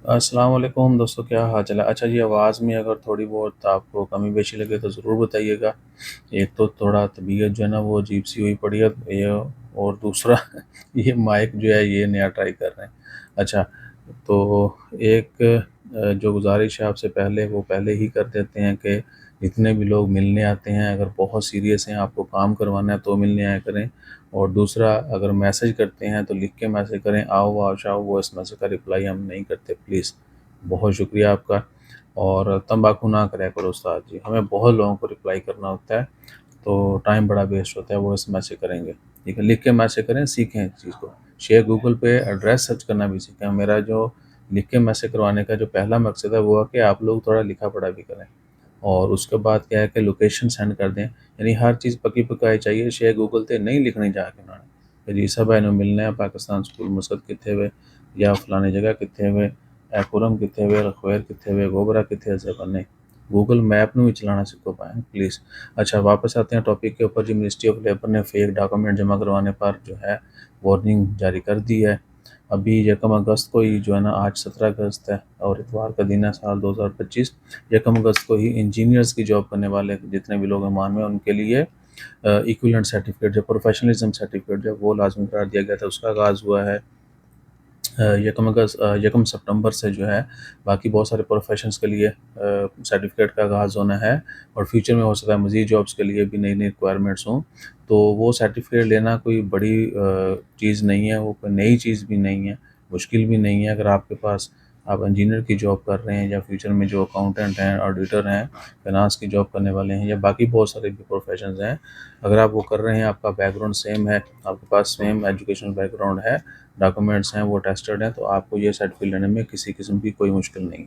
السلام علیکم دوستو، کیا حال چال ہے؟ اچھا جی، آواز میں اگر تھوڑی بہت آپ کو کمی بیشی لگے تو ضرور بتائیے گا۔ ایک تو تھوڑا طبیعت جو ہے نا وہ عجیب سی ہوئی پڑی ہے اور دوسرا یہ مائک جو ہے یہ نیا ٹرائی کر رہے ہیں۔ اچھا، تو ایک جو گزارش ہے آپ سے پہلے وہ پہلے ہی کر دیتے ہیں کہ جتنے بھی لوگ ملنے آتے ہیں اگر بہت سیریس ہیں، آپ کو کام کروانا ہے تو ملنے آیا کریں، اور دوسرا اگر میسج کرتے ہیں تو لکھ کے میسج کریں، آؤ آؤ شاؤ، وہ اس میسج کا رپلائی ہم نہیں کرتے پلیز۔ بہت شکریہ آپ کا۔ اور تمباکو نہ کرے کرو استاد جی، ہمیں بہت لوگوں کو رپلائی کرنا ہوتا ہے تو ٹائم بڑا ویسٹ ہوتا ہے، وہ اس میسج کریں گے، ٹھیک ہے؟ لکھ کے میسج کریں، سیکھیں اس چیز کو، شیئر گوگل پہ ایڈریس سرچ کرنا بھی سیکھیں۔ میرا جو لکھ کے میسج کروانے کا جو پہلا مقصد ہے وہ ہے کہ آپ لوگ تھوڑا لکھا پڑھا بھی کریں، اور اس کے بعد کیا ہے کہ لوکیشن سینڈ کر دیں، یعنی ہر چیز پکی پکائی چاہیے، شیئر گوگل تے نہیں لکھنی جا کے انہوں نے کہ جی سب اینو ملنے ہیں پاکستان سکول مسد کتنے ہوئے یا فلانی جگہ کتنے ہوئے، ایکورم کتنے ہوئے، رخویر کتنے ہوئے، گوبرا کتنے سے بنے، گوگل میپ نو بھی چلانا سیکھو پائیں پلیز۔ اچھا، واپس آتے ہیں ٹاپک کے اوپر جی۔ منسٹری آف لیبر نے فیک ڈاکومنٹ جمع کروانے پر جو ہے وارننگ جاری کر دی ہے۔ ابھی 1 اگست کو ہی جو ہے نا، آج 17 اگست ہے اور اتوار کا دن ہے، سال 2025، 1 اگست کو ہی انجینئرز کی جاب کرنے والے جتنے بھی لوگ ایمان میں ان کے لیے ایکویلنٹ سرٹیفکیٹ جو پروفیشنلزم سرٹیفکیٹ جو وہ لازمی قرار دیا گیا تھا، اس کا آغاز ہوا ہے 1 سپٹمبر سے جو ہے۔ باقی بہت سارے پروفیشنز کے لیے سرٹیفکیٹ کا آغاز ہونا ہے، اور فیوچر میں ہو سکتا ہے مزید جابس کے لیے بھی نئی نئی ریکوائرمنٹس ہوں، تو وہ سرٹیفکیٹ لینا کوئی بڑی چیز نہیں ہے، وہ کوئی نئی چیز بھی نہیں ہے، مشکل بھی نہیں ہے۔ اگر آپ کے پاس آپ انجینئر کی جاب کر رہے ہیں، یا فیوچر میں جو اکاؤنٹنٹ ہیں، آڈیٹر ہیں، فائنانس کی جاب کرنے والے ہیں، یا باقی بہت سارے بھی پروفیشنز ہیں، اگر آپ وہ کر رہے ہیں، آپ کا بیک گراؤنڈ سیم ہے، آپ کے پاس سیم ایجوکیشن بیک گراؤنڈ ہے، ڈاکومنٹس ہیں وہ ٹیسٹڈ ہیں، تو آپ کو یہ سرٹیفکیٹ لینے میں کسی قسم کی کوئی مشکل نہیں،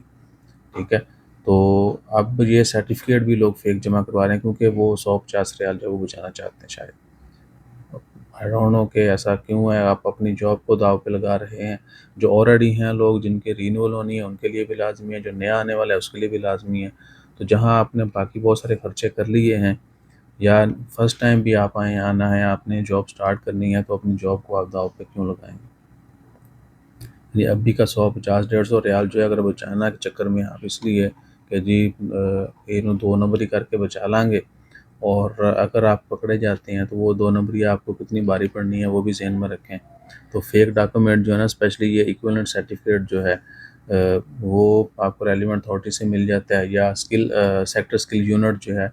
ٹھیک ہے؟ تو اب یہ سرٹیفکیٹ بھی لوگ فیک جمع کروا رہے ہیں کیونکہ وہ 150 ریال جو وہ بچانا چاہتے ہیں شاید۔ آئی ڈونٹ نو کہ ایسا کیوں ہے، آپ اپنی جاب کو داؤ پہ لگا رہے ہیں۔ جو آلریڈی ہیں لوگ جن کے رینول ہونی ہے ان کے لیے بھی لازمی ہے، جو نیا آنے والا ہے اس کے لیے بھی لازمی ہے، تو جہاں آپ نے باقی بہت سارے خرچے کر لیے ہیں، یا فرسٹ ٹائم بھی آپ آنا ہے، آپ نے جاب سٹارٹ کرنی ہے، تو اپنی جاب کو آپ داؤ پہ کیوں لگائیں گے؟ یہ ابھی کا 150 150 ریال جو ہے اگر بچانا کے چکر میں آپ اس لیے کہ جی یہ 2 نمبری کر کے بچا لیں گے، اور اگر آپ پکڑے جاتے ہیں تو وہ 2 نمبری آپ کو کتنی باری پڑنی ہے وہ بھی ذہن میں رکھیں۔ تو فیک ڈاکومنٹ جو ہے نا، اسپیشلی یہ ایکویلنٹ سرٹیفکیٹ جو ہے وہ آپ کو ریلیونٹ اتھارٹی سے مل جاتا ہے، یا سیکٹر اسکل یونٹ جو ہے،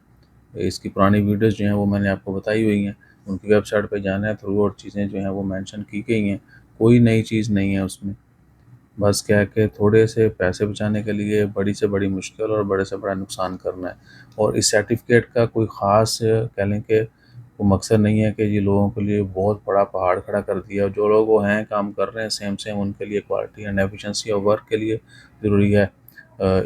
اس کی پرانی ویڈیوز جو ہیں وہ میں نے آپ کو بتائی ہوئی ہیں، ان کی ویب سائٹ پہ جانا ہے، تھرو آؤٹ چیزیں جو ہیں وہ مینشن کی گئی ہیں، کوئی نئی چیز نہیں ہے اس میں۔ بس کیا ہے کہ تھوڑے سے پیسے بچانے کے لیے بڑی سے بڑی مشکل اور بڑے سے بڑا نقصان کرنا ہے، اور اس سرٹیفکیٹ کا کوئی خاص کہہ لیں کہ وہ مقصد نہیں ہے کہ یہ لوگوں کے لیے بہت بڑا پہاڑ کھڑا کر دیا، اور جو لوگ وہ ہیں کام کر رہے ہیں سیم ان کے لیے quality and efficiency of work کے لیے ضروری ہے۔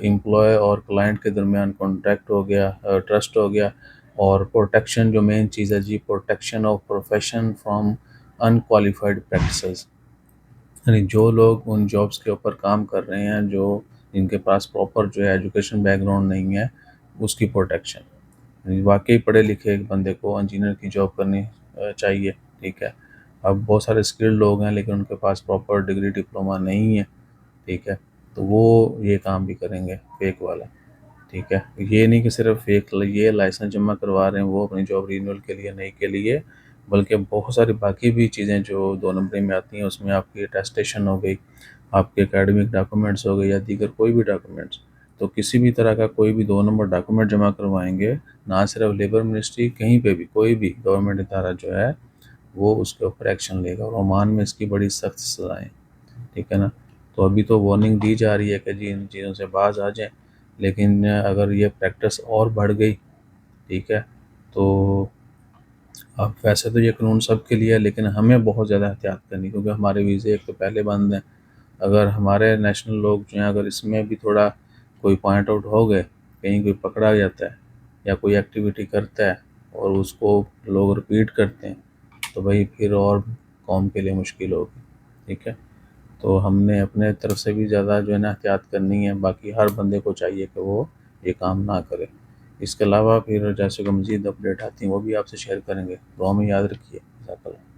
امپلائے اور کلائنٹ کے درمیان کانٹیکٹ ہو گیا، ٹرسٹ ہو گیا، اور پروٹیکشن جو مین چیز ہے جی، protection of profession from unqualified practices, یعنی جو لوگ ان جابس کے اوپر کام کر رہے ہیں، جو جن کے پاس پراپر جو ہے ایجوکیشن بیک گراؤنڈ نہیں ہے، اس کی پروٹیکشن، یعنی واقعی پڑھے لکھے ایک بندے کو انجینئر کی جاب کرنی چاہیے، ٹھیک ہے؟ اب بہت سارے اسکلڈ لوگ ہیں لیکن ان کے پاس پراپر ڈگری ڈپلومہ نہیں ہے، ٹھیک ہے؟ تو وہ یہ کام بھی کریں گے فیک والا، ٹھیک ہے؟ یہ نہیں کہ صرف ایک یہ لائسنس جمع کروا رہے ہیں وہ اپنی جاب رینول کے لیے نہیں کے لیے، بلکہ بہت ساری باقی بھی چیزیں جو 2 نمبری میں آتی ہیں، اس میں آپ کی اٹیسٹیشن ہو گئی، آپ کے اکیڈمک ڈاکومنٹس ہو گئے، یا دیگر کوئی بھی ڈاکومنٹس، تو کسی بھی طرح کا کوئی بھی 2 نمبر ڈاکومنٹ جمع کروائیں گے، نہ صرف لیبر منسٹری، کہیں پہ بھی کوئی بھی گورنمنٹ ادارہ جو ہے وہ اس کے اوپر ایکشن لے گا، اور عمان میں اس کی بڑی سخت سزائیں، ٹھیک ہے نا؟ تو ابھی تو وارننگ دی جا رہی ہے کہ جی ان چیزوں سے باز آ جائیں، لیکن اگر یہ پریکٹس اور بڑھ گئی، ٹھیک ہے، تو اب ویسے تو یہ قانون سب کے لیے ہے، لیکن ہمیں بہت زیادہ احتیاط کرنی، کیونکہ ہمارے ویزے ایک تو پہلے بند ہیں، اگر ہمارے نیشنل لوگ جو ہیں اگر اس میں بھی تھوڑا کوئی پوائنٹ آؤٹ ہو گئے، کہیں کوئی پکڑا جاتا ہے یا کوئی ایکٹیویٹی کرتا ہے اور اس کو لوگ رپیٹ کرتے ہیں، تو بھائی پھر اور قوم کے لیے مشکل ہوگی، ٹھیک ہے؟ تو ہم نے اپنے طرف سے بھی زیادہ جو ہے نا احتیاط کرنی ہے، باقی ہر بندے کو چاہیے کہ وہ یہ کام نہ کرے۔ اس کے علاوہ پھر جیسے کہ مزید اپڈیٹ آتی ہیں وہ بھی آپ سے شیئر کریں گے، دعا میں یاد رکھیے۔ جزاک اللہ۔